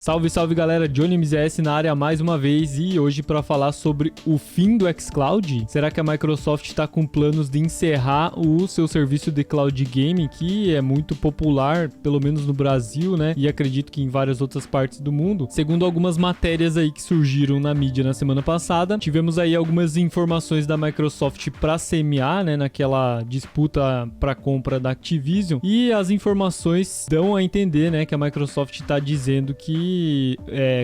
Salve, salve galera, Johnny MZS na área mais uma vez e hoje para falar sobre o fim do xCloud. Será que a Microsoft está com planos de encerrar o seu serviço de cloud gaming, que é muito popular, pelo menos no Brasil, né? E acredito que em várias outras partes do mundo. Segundo algumas matérias aí que surgiram na mídia na semana passada, tivemos aí algumas informações da Microsoft para semear, né, naquela disputa para compra da Activision. E as informações dão a entender, né, que a Microsoft está dizendo que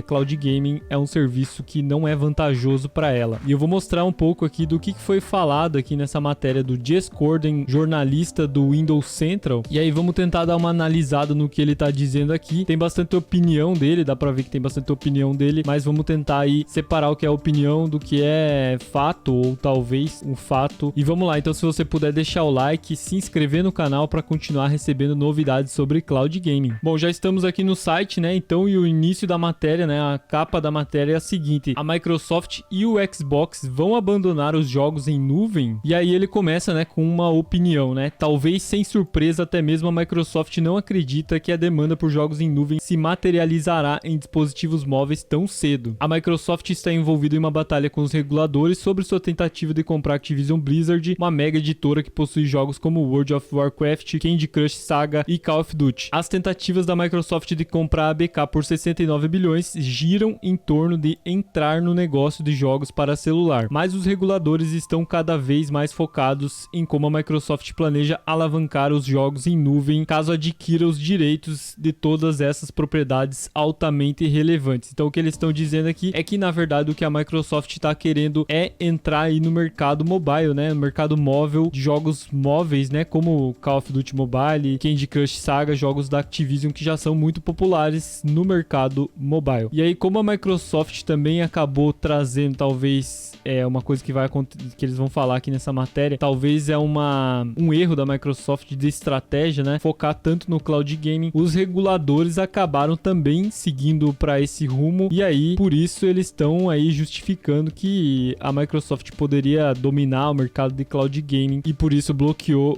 cloud gaming é um serviço que não é vantajoso para ela. E eu vou mostrar um pouco aqui do que foi falado aqui nessa matéria do Jez Corden, jornalista do Windows Central. E aí vamos tentar dar uma analisada no que ele tá dizendo aqui. Tem bastante opinião dele, dá pra ver que tem bastante opinião dele, mas vamos tentar aí separar o que é opinião do que é fato, ou talvez um fato. E vamos lá, então se você puder deixar o like, se inscrever no canal para continuar recebendo novidades sobre cloud gaming. Bom, já estamos aqui no site, né? Então, e o início da matéria, né, a capa da matéria é a seguinte: a Microsoft e o Xbox vão abandonar os jogos em nuvem? E aí ele começa, né, com uma opinião, né? Talvez sem surpresa, até mesmo a Microsoft não acredita que a demanda por jogos em nuvem se materializará em dispositivos móveis tão cedo. A Microsoft está envolvida em uma batalha com os reguladores sobre sua tentativa de comprar a Activision Blizzard, uma mega editora que possui jogos como World of Warcraft, Candy Crush Saga e Call of Duty. As tentativas da Microsoft de comprar a ABK por 69 bilhões giram em torno de entrar no negócio de jogos para celular, mas os reguladores estão cada vez mais focados em como a Microsoft planeja alavancar os jogos em nuvem caso adquira os direitos de todas essas propriedades altamente relevantes. Então o que eles estão dizendo aqui é que na verdade o que a Microsoft está querendo é entrar aí no mercado mobile, né, no mercado móvel de jogos móveis, né, como Call of Duty Mobile, Candy Crush Saga, jogos da Activision que já são muito populares no mercado mobile. E aí, como a Microsoft também acabou trazendo, talvez uma coisa que vai acontecer, que eles vão falar aqui nessa matéria, talvez é um erro da Microsoft de estratégia, né, focar tanto no cloud gaming. Os reguladores acabaram também seguindo para esse rumo e aí, por isso eles estão aí justificando que a Microsoft poderia dominar o mercado de cloud gaming e por isso bloqueou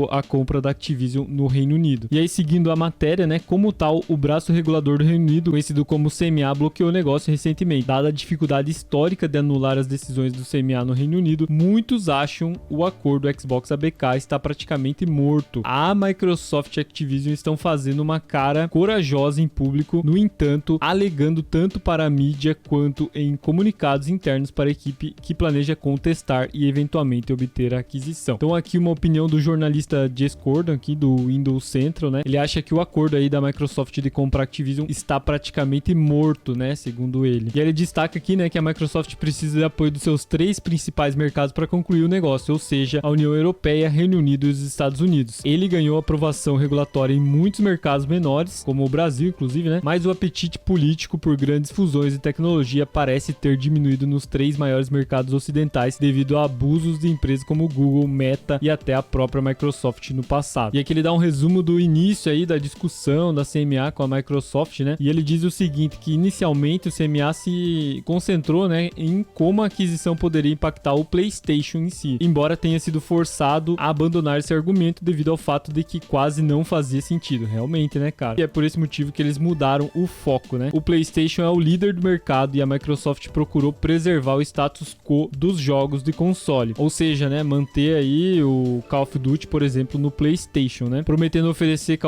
a compra da Activision no Reino Unido. E aí, seguindo a matéria, né, como tal, o braço regulador do Reino Unido, conhecido como CMA, bloqueou o negócio recentemente. Dada a dificuldade histórica de anular as decisões do CMA no Reino Unido, muitos acham o acordo Xbox ABK está praticamente morto. A Microsoft e a Activision estão fazendo uma cara corajosa em público, no entanto, alegando tanto para a mídia quanto em comunicados internos para a equipe que planeja contestar e eventualmente obter a aquisição. Então aqui uma opinião do jornalista Jez Corden aqui do Windows Central, né? Ele acha que o acordo aí da Microsoft de comprar a Activision está praticamente morto, né, segundo ele. E ele destaca aqui, né, que a Microsoft precisa de apoio dos seus 3 principais mercados para concluir o negócio, ou seja, a União Europeia, Reino Unido e os Estados Unidos. Ele ganhou aprovação regulatória em muitos mercados menores, como o Brasil, inclusive, né, mas o apetite político por grandes fusões de tecnologia parece ter diminuído nos 3 maiores mercados ocidentais devido a abusos de empresas como Google, Meta e até a própria Microsoft no passado. E aqui ele dá um resumo do início aí da discussão da CMA com a Microsoft, né? E ele diz o seguinte, que inicialmente o CMA se concentrou, né, em como a aquisição poderia impactar o PlayStation em si, embora tenha sido forçado a abandonar esse argumento devido ao fato de que quase não fazia sentido, realmente, né, cara? E é por esse motivo que eles mudaram o foco, né? O PlayStation é o líder do mercado e a Microsoft procurou preservar o status quo dos jogos de console, ou seja, né, manter aí o Call of Duty, por exemplo, no PlayStation, né? Prometendo oferecer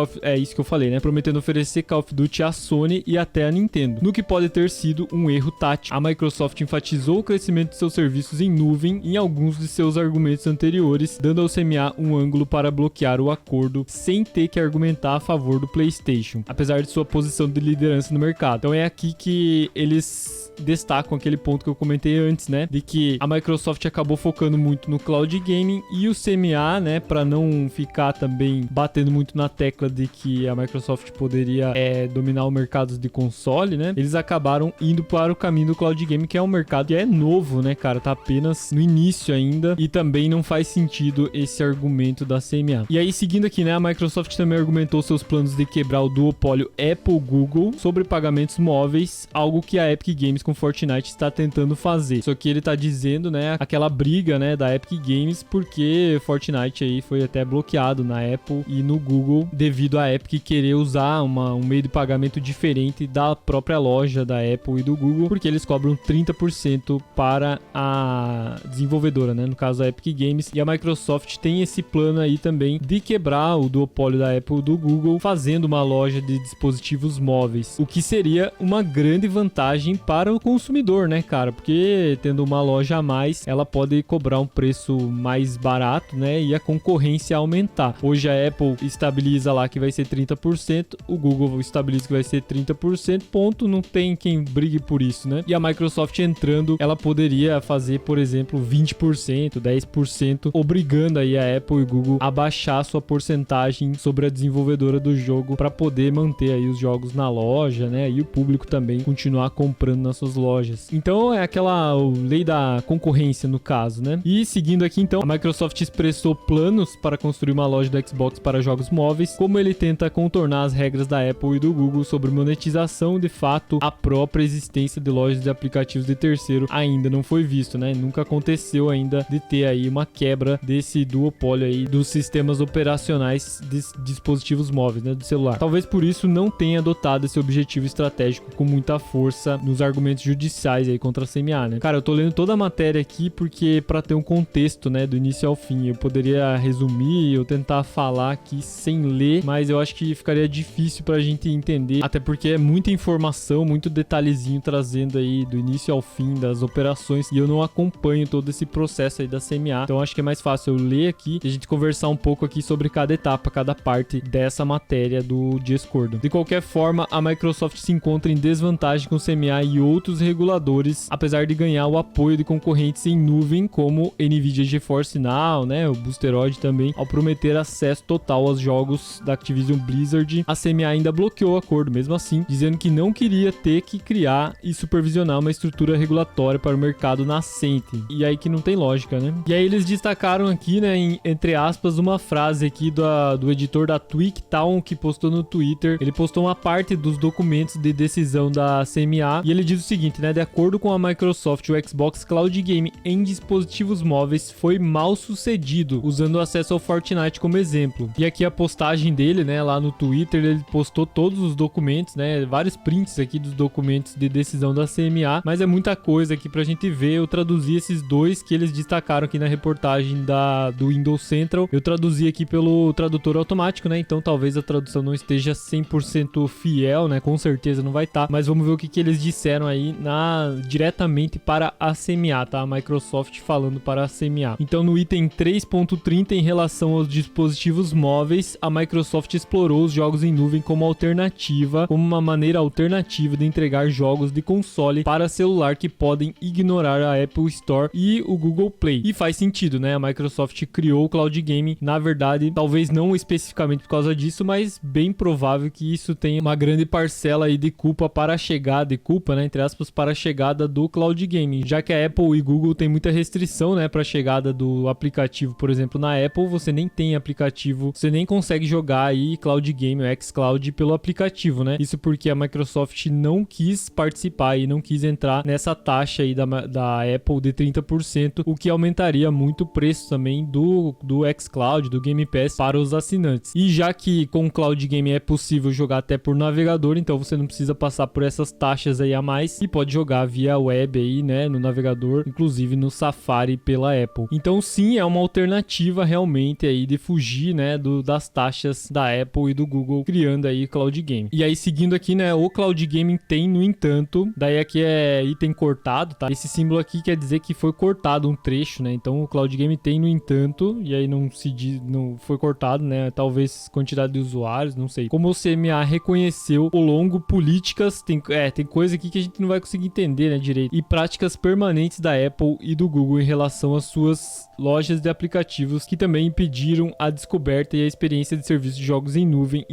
prometendo oferecer Call of Duty à Sony e até a Nintendo, no que pode ter sido um erro tático. A Microsoft enfatizou o crescimento de seus serviços em nuvem em alguns de seus argumentos anteriores, dando ao CMA um ângulo para bloquear o acordo sem ter que argumentar a favor do PlayStation, apesar de sua posição de liderança no mercado. Então é aqui que eles destacam aquele ponto que eu comentei antes, né, de que a Microsoft acabou focando muito no cloud gaming e o CMA, né, para não ficar também batendo muito na tecla de que a Microsoft poderia dominar o mercado de console, né, eles acabaram indo para o caminho do cloud gaming, que é um mercado que é novo, né, cara, tá apenas no início ainda e também não faz sentido esse argumento da CMA. E aí, seguindo aqui, né, a Microsoft também argumentou seus planos de quebrar o duopólio Apple-Google sobre pagamentos móveis, algo que a Epic Games com Fortnite está tentando fazer. Só que ele tá dizendo, né, aquela briga, né, da Epic Games, porque Fortnite aí foi até bloqueado na Apple e no Google devido a Epic querer usar um meio de pagamento diferente da própria loja da Apple e do Google, porque eles cobram 30% para a desenvolvedora, né, no caso a Epic Games, e a Microsoft tem esse plano aí também de quebrar o duopólio da Apple e do Google, fazendo uma loja de dispositivos móveis, o que seria uma grande vantagem para o consumidor, né, cara, porque tendo uma loja a mais, ela pode cobrar um preço mais barato, né, e a concorrência aumentar. Hoje a Apple estabiliza lá que vai ser 30%, o Google estabiliza que vai ser 30%, ponto, não tem quem brigue por isso, né? E a Microsoft entrando, ela poderia fazer, por exemplo, 20%, 10%, obrigando aí a Apple e o Google a baixar sua porcentagem sobre a desenvolvedora do jogo para poder manter aí os jogos na loja, né? E o público também continuar comprando nas suas lojas. Então é aquela lei da concorrência no caso, né? E seguindo aqui então, a Microsoft expressou planos para construir uma loja do Xbox para jogos móveis. Como ele tenta contornar as regras da Apple e do Google sobre monetização, de fato, a própria existência de lojas de aplicativos de terceiro ainda não foi visto, né? Nunca aconteceu ainda de ter aí uma quebra desse duopólio aí dos sistemas operacionais de dispositivos móveis, né, do celular. Talvez por isso não tenha adotado esse objetivo estratégico com muita força nos argumentos judiciais aí contra a CMA, né? Cara, eu tô lendo toda a matéria aqui porque para ter um contexto, né, do início ao fim, eu poderia resumir ou tentar falar aqui sem ler, mas eu acho que ficaria difícil pra gente entender, até porque é muita informação, muito detalhezinho trazendo aí do início ao fim das operações e eu não acompanho todo esse processo aí da CMA, então acho que é mais fácil eu ler aqui e a gente conversar um pouco aqui sobre cada etapa, cada parte dessa matéria do Discord. De qualquer forma, a Microsoft se encontra em desvantagem com o CMA e outros reguladores, apesar de ganhar o apoio de concorrentes em nuvem como Nvidia GeForce Now, né, o Boosteroid também, ao prometer acesso total aos jogos da Activision Blizzard. A CMA ainda bloqueou o acordo mesmo assim, dizendo que não queria ter que criar e supervisionar uma estrutura regulatória para o mercado nascente. E aí que não tem lógica, né? E aí eles destacaram aqui, né, entre aspas, uma frase aqui do editor da TweakTown que postou no Twitter. Ele postou uma parte dos documentos de decisão da CMA e ele diz o seguinte, né, de acordo com a Microsoft, o Xbox Cloud Game em dispositivos móveis foi mal sucedido, usando o acesso ao Fortnite como exemplo. E aqui a postagem dele, né, lá no Twitter, ele postou todos os documentos, né, vários prints aqui dos documentos de decisão da CMA, mas é muita coisa aqui pra gente ver. Eu traduzi esses dois que eles destacaram aqui na reportagem do Windows Central. Eu traduzi aqui pelo tradutor automático, né, então talvez a tradução não esteja 100% fiel, né, com certeza não vai estar, mas vamos ver o que eles disseram aí diretamente para a CMA, tá? A Microsoft falando para a CMA. Então no item 3.30, em relação aos dispositivos móveis, a Microsoft explorou os jogos em nuvem como uma maneira alternativa de entregar jogos de console para celular que podem ignorar a Apple Store e o Google Play. E faz sentido, né? A Microsoft criou o Cloud Gaming, na verdade, talvez não especificamente por causa disso, mas bem provável que isso tenha uma grande parcela aí de culpa para a chegada, né, entre aspas, para a chegada do Cloud Gaming, já que a Apple e Google tem muita restrição, né, para a chegada do aplicativo. Por exemplo, na Apple você nem tem aplicativo, você nem consegue jogar aí Cloud Game ou xCloud pelo aplicativo, né? Isso porque a Microsoft não quis participar e não quis entrar nessa taxa aí da Apple de 30%, o que aumentaria muito o preço também do xCloud, do Game Pass para os assinantes. E já que com o Cloud Game é possível jogar até por navegador, então você não precisa passar por essas taxas aí a mais e pode jogar via web aí, né, no navegador, inclusive no Safari pela Apple. Então sim, é uma alternativa realmente aí de fugir, né, das taxas da Apple e do Google, criando aí Cloud Game. E aí seguindo aqui, né, o Cloud Gaming tem, no entanto, daí aqui é item cortado, tá? Esse símbolo aqui quer dizer que foi cortado um trecho, né? Então o Cloud Game tem, no entanto, e aí não se diz, não foi cortado, né? Talvez quantidade de usuários, não sei. Como o CMA reconheceu ao longo políticas, tem coisa aqui que a gente não vai conseguir entender, né, direito, e práticas permanentes da Apple e do Google em relação às suas lojas de aplicativos, que também impediram a descoberta e a experiência de serviços de jogos em nuvem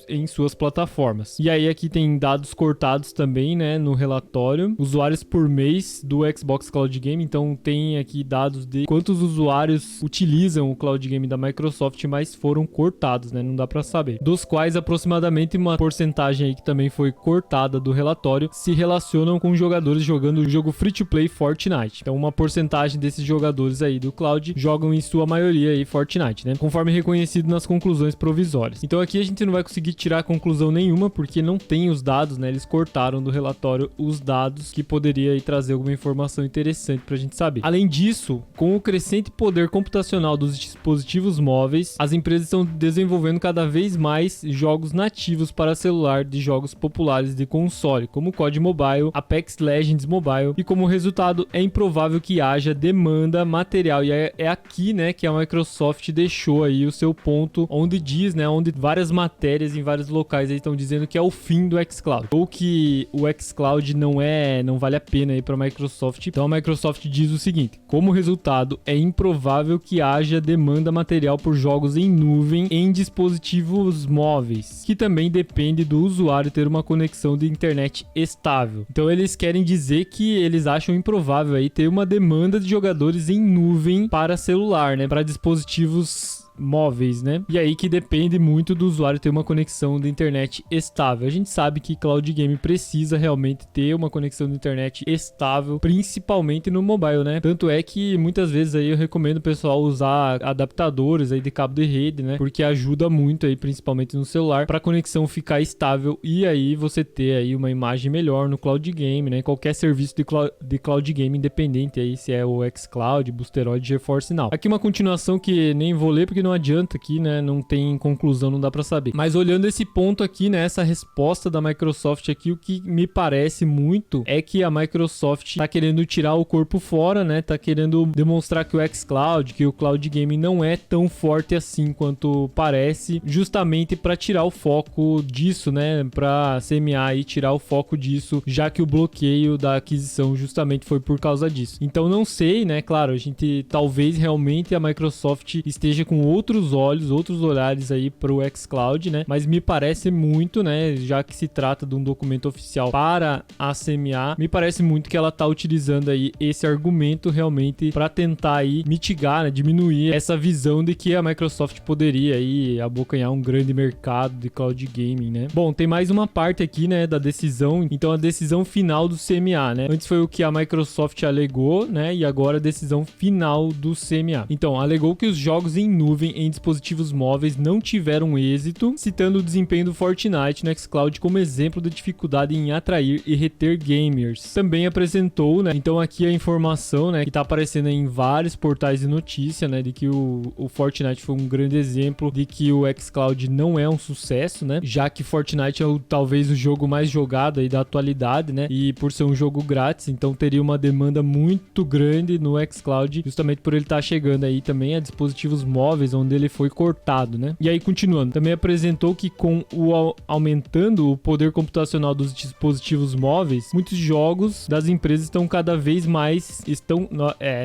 em suas plataformas. E aí aqui tem dados cortados também, né, no relatório, usuários por mês do Xbox Cloud Game, então tem aqui dados de quantos usuários utilizam o Cloud Game da Microsoft, mas foram cortados, né, não dá pra saber. Dos quais aproximadamente uma porcentagem aí que também foi cortada do relatório se relaciona funcionam com jogadores jogando o jogo free-to-play Fortnite. Então uma porcentagem desses jogadores aí do cloud jogam em sua maioria aí Fortnite, né? Conforme reconhecido nas conclusões provisórias. Então aqui a gente não vai conseguir tirar conclusão nenhuma porque não tem os dados, né? Eles cortaram do relatório os dados que poderia aí trazer alguma informação interessante pra gente saber. Além disso, com o crescente poder computacional dos dispositivos móveis, as empresas estão desenvolvendo cada vez mais jogos nativos para celular de jogos populares de console, como COD Mobile, Apex Legends Mobile, e como resultado é improvável que haja demanda material. E é aqui, né, que a Microsoft deixou aí o seu ponto, onde diz, né, onde várias matérias em vários locais aí estão dizendo que é o fim do xCloud, ou que o xCloud não vale a pena aí para a Microsoft. Então a Microsoft diz o seguinte: como resultado é improvável que haja demanda material por jogos em nuvem em dispositivos móveis, que também depende do usuário ter uma conexão de internet estável. Então eles querem dizer que eles acham improvável aí ter uma demanda de jogadores em nuvem para celular, né, para dispositivos móveis, né? E aí que depende muito do usuário ter uma conexão de internet estável. A gente sabe que cloud game precisa realmente ter uma conexão de internet estável, principalmente no mobile, né? Tanto é que muitas vezes aí eu recomendo o pessoal usar adaptadores aí de cabo de rede, né? Porque ajuda muito aí, principalmente no celular, para a conexão ficar estável e aí você ter aí uma imagem melhor no cloud game, né? Qualquer serviço de cloud game independente aí, se é o xCloud, Boosteroid, GeForce Now. Aqui uma continuação que nem vou ler porque não adianta aqui, né? Não tem conclusão, não dá pra saber. Mas olhando esse ponto aqui, né? Essa resposta da Microsoft aqui, o que me parece muito é que a Microsoft tá querendo tirar o corpo fora, né? Tá querendo demonstrar que o xCloud, que o cloud gaming não é tão forte assim quanto parece, justamente para tirar o foco disso, né? Para semear e tirar o foco disso, já que o bloqueio da aquisição justamente foi por causa disso. Então não sei, né? Claro, a gente talvez realmente a Microsoft esteja com outros olhos, outros olhares aí para o xCloud, né? Mas me parece muito, né? Já que se trata de um documento oficial para a CMA, me parece muito que ela tá utilizando aí esse argumento realmente para tentar aí mitigar, né? Diminuir essa visão de que a Microsoft poderia aí abocanhar um grande mercado de cloud gaming, né? Bom, tem mais uma parte aqui, né? Da decisão. Então a decisão final do CMA, né? Antes foi o que a Microsoft alegou, né? E agora a decisão final do CMA. Então, alegou que os jogos em nuvem em dispositivos móveis não tiveram êxito, citando o desempenho do Fortnite no xCloud como exemplo da dificuldade em atrair e reter gamers. Também apresentou, né? Então aqui a informação, né, que tá aparecendo em vários portais de notícia, né, de que o Fortnite foi um grande exemplo de que o xCloud não é um sucesso, né? Já que Fortnite é talvez o jogo mais jogado aí da atualidade, né? E por ser um jogo grátis, então teria uma demanda muito grande no xCloud, justamente por ele estar chegando aí também a dispositivos móveis onde ele foi cortado, né? E aí, continuando, também apresentou que com o aumentando o poder computacional dos dispositivos móveis, muitos jogos das empresas estão cada vez mais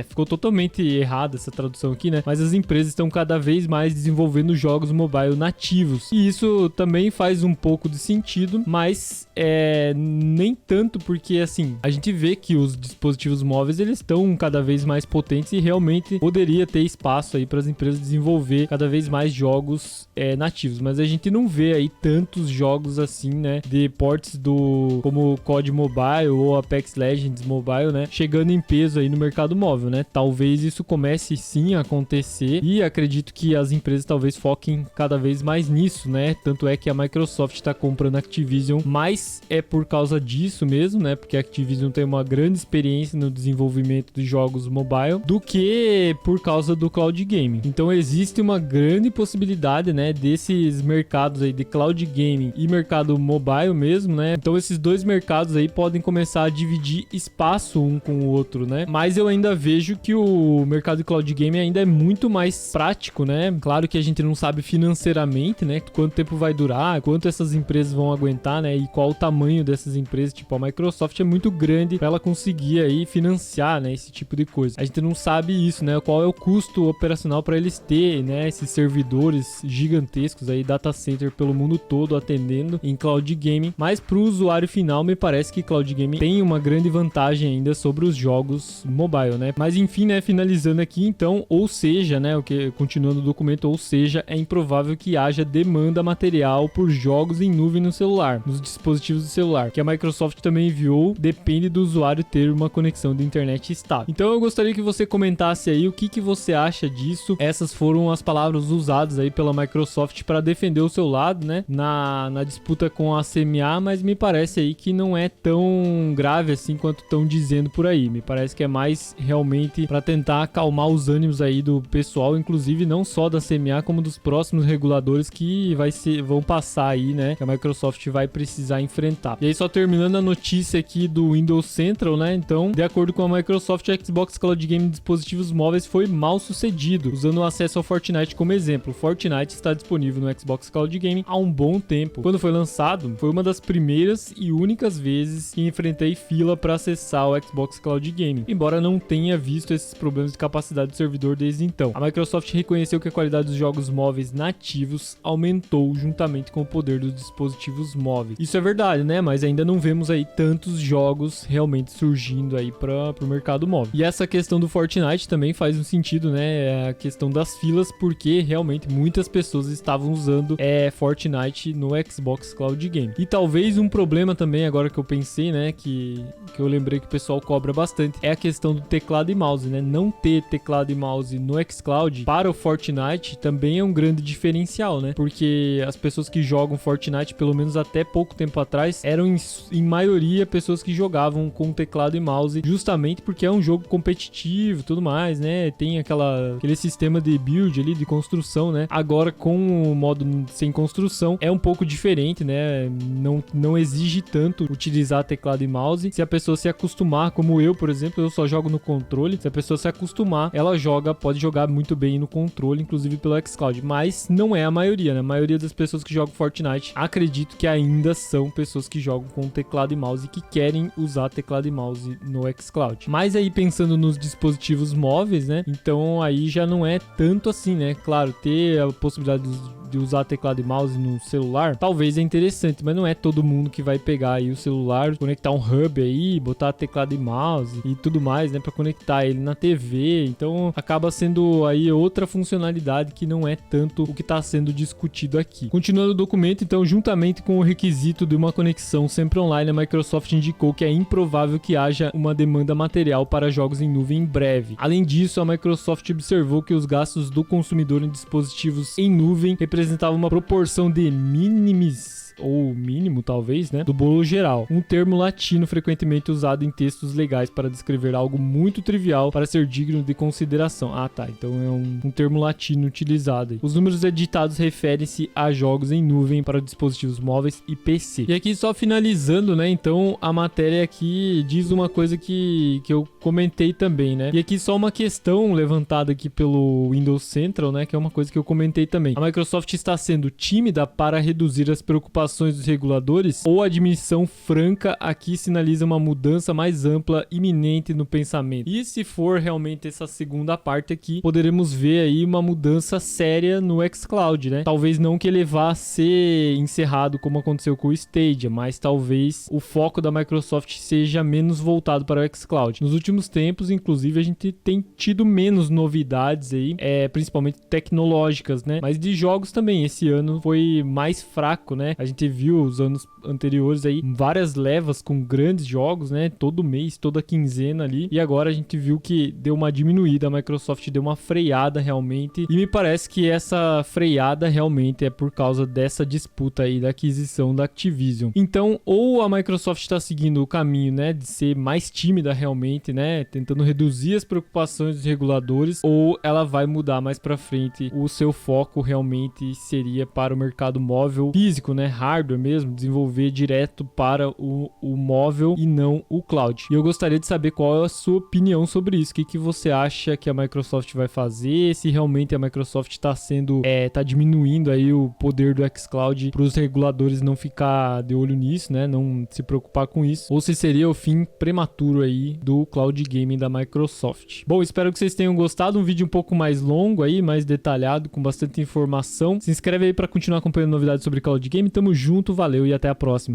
ficou totalmente errada essa tradução aqui, né? Mas as empresas estão cada vez mais desenvolvendo jogos mobile nativos. E isso também faz um pouco de sentido, mas nem tanto, porque assim, a gente vê que os dispositivos móveis eles estão cada vez mais potentes e realmente poderia ter espaço aí para as empresas desenvolver cada vez mais jogos nativos, mas a gente não vê aí tantos jogos assim, né, de ports como COD Mobile ou Apex Legends Mobile, né, chegando em peso aí no mercado móvel, né? Talvez isso comece sim a acontecer e acredito que as empresas talvez foquem cada vez mais nisso, né? Tanto é que a Microsoft está comprando a Activision, mas é por causa disso mesmo, né? Porque a Activision tem uma grande experiência no desenvolvimento de jogos mobile do que por causa do cloud gaming. Então existe uma grande possibilidade, né, desses mercados aí de cloud gaming e mercado mobile mesmo, né? Então esses dois mercados aí podem começar a dividir espaço um com o outro, né? Mas eu ainda vejo que o mercado de cloud gaming ainda é muito mais prático, né? Claro que a gente não sabe financeiramente, né, quanto tempo vai durar, quanto essas empresas vão aguentar, né, e qual o tamanho dessas empresas. Tipo, a Microsoft é muito grande para ela conseguir aí financiar, né, esse tipo de coisa. A gente não sabe isso, né? Qual é o custo operacional para eles ter ter, né, esses servidores gigantescos aí, data center pelo mundo todo atendendo em cloud gaming, mas para o usuário final me parece que cloud gaming tem uma grande vantagem ainda sobre os jogos mobile, né? Mas enfim, né, finalizando aqui então, ou seja, né, continuando o documento, ou seja, é improvável que haja demanda material por jogos em nuvem no celular, nos dispositivos do celular, que a Microsoft também enviou, depende do usuário ter uma conexão de internet estável. Então eu gostaria que você comentasse aí o que você acha disso. Essas foram as palavras usadas aí pela Microsoft para defender o seu lado, né, na disputa com a CMA, mas me parece aí que não é tão grave assim quanto estão dizendo por aí. Me parece que é mais realmente para tentar acalmar os ânimos aí do pessoal, inclusive não só da CMA, como dos próximos reguladores que vão passar aí, né, que a Microsoft vai precisar enfrentar. E aí, só terminando a notícia aqui do Windows Central, né, então, de acordo com a Microsoft, o Xbox Cloud Gaming de dispositivos móveis foi mal sucedido, usando o acesso ao Fortnite como exemplo. Fortnite está disponível no Xbox Cloud Gaming há um bom tempo. Quando foi lançado, foi uma das primeiras e únicas vezes que enfrentei fila para acessar o Xbox Cloud Gaming, embora não tenha visto esses problemas de capacidade do servidor desde então. A Microsoft reconheceu que a qualidade dos jogos móveis nativos aumentou juntamente com o poder dos dispositivos móveis. Isso é verdade, né? Mas ainda não vemos aí tantos jogos realmente surgindo aí para o mercado móvel. E essa questão do Fortnite também faz um sentido, né? A questão das filas, porque realmente muitas pessoas estavam usando Fortnite no Xbox Cloud Game. E talvez um problema também, agora que eu pensei, né, que eu lembrei que o pessoal cobra bastante, é a questão do teclado e mouse, né? Não ter teclado e mouse no xCloud para o Fortnite também é um grande diferencial, né? Porque as pessoas que jogam Fortnite, pelo menos até pouco tempo atrás, eram em maioria pessoas que jogavam com teclado e mouse, justamente porque é um jogo competitivo e tudo mais, né? Tem aquele sistema de build ali, de construção, né? Agora, com o modo sem construção, é um pouco diferente, né? Não exige tanto utilizar teclado e mouse. Se a pessoa se acostumar, como eu, por exemplo, eu só jogo no controle. Se a pessoa se acostumar, ela pode jogar muito bem no controle, inclusive pelo xCloud. Mas não é a maioria, né? A maioria das pessoas que jogam Fortnite, acredito que ainda são pessoas que jogam com teclado e mouse e que querem usar teclado e mouse no xCloud. Mas aí, pensando nos dispositivos móveis, né? Então aí já não é tanto assim, né? Claro, ter a possibilidade de usar teclado e mouse no celular, talvez é interessante, mas não é todo mundo que vai pegar aí o celular, conectar um hub aí, botar teclado e mouse e tudo mais, né, para conectar ele na TV. Então acaba sendo aí outra funcionalidade que não é tanto o que está sendo discutido aqui. Continuando o documento, então, juntamente com o requisito de uma conexão sempre online, a Microsoft indicou que é improvável que haja uma demanda material para jogos em nuvem em breve. Além disso, a Microsoft observou que os gastos do consumidor em dispositivos em nuvem representavam uma proporção de minimis, ou mínimo talvez, né, do bolo geral, um termo latino frequentemente usado em textos legais para descrever algo muito trivial para ser digno de consideração. Ah, tá, então é um termo latino utilizado aí. Os números editados referem-se a jogos em nuvem para dispositivos móveis e PC. E aqui só finalizando, né, então a matéria aqui diz uma coisa que eu comentei também, né, e aqui só uma questão levantada aqui pelo Windows Central, né, que é uma coisa que eu comentei também. A Microsoft está sendo tímida para reduzir as preocupações dos reguladores, ou a admissão franca aqui sinaliza uma mudança mais ampla iminente no pensamento? E se for realmente essa segunda parte aqui, poderemos ver aí uma mudança séria no xCloud, né? Talvez não que ele vá ser encerrado como aconteceu com o Stadia, mas talvez o foco da Microsoft seja menos voltado para o xCloud. Nos últimos tempos, inclusive, a gente tem tido menos novidades aí, principalmente tecnológicas, né? Mas de jogos também, esse ano foi mais fraco, né? A gente viu os anos anteriores aí várias levas com grandes jogos, né? Todo mês, toda quinzena ali. E agora a gente viu que deu uma diminuída, a Microsoft deu uma freada realmente. E me parece que essa freada realmente é por causa dessa disputa aí da aquisição da Activision. Então, ou a Microsoft está seguindo o caminho, né, de ser mais tímida realmente, né, tentando reduzir as preocupações dos reguladores, ou ela vai mudar mais para frente. O seu foco realmente seria para o mercado móvel físico, né, hardware mesmo, desenvolver direto para o móvel e não o cloud. E eu gostaria de saber qual é a sua opinião sobre isso. O que você acha que a Microsoft vai fazer? Se realmente a Microsoft tá diminuindo aí o poder do xCloud para os reguladores não ficar de olho nisso, né? Não se preocupar com isso. Ou se seria o fim prematuro aí do cloud gaming da Microsoft. Bom, espero que vocês tenham gostado. Um vídeo um pouco mais longo aí, mais detalhado, com bastante informação. Se inscreve aí para continuar acompanhando novidades sobre cloud gaming. Tamo junto, valeu e até a próxima.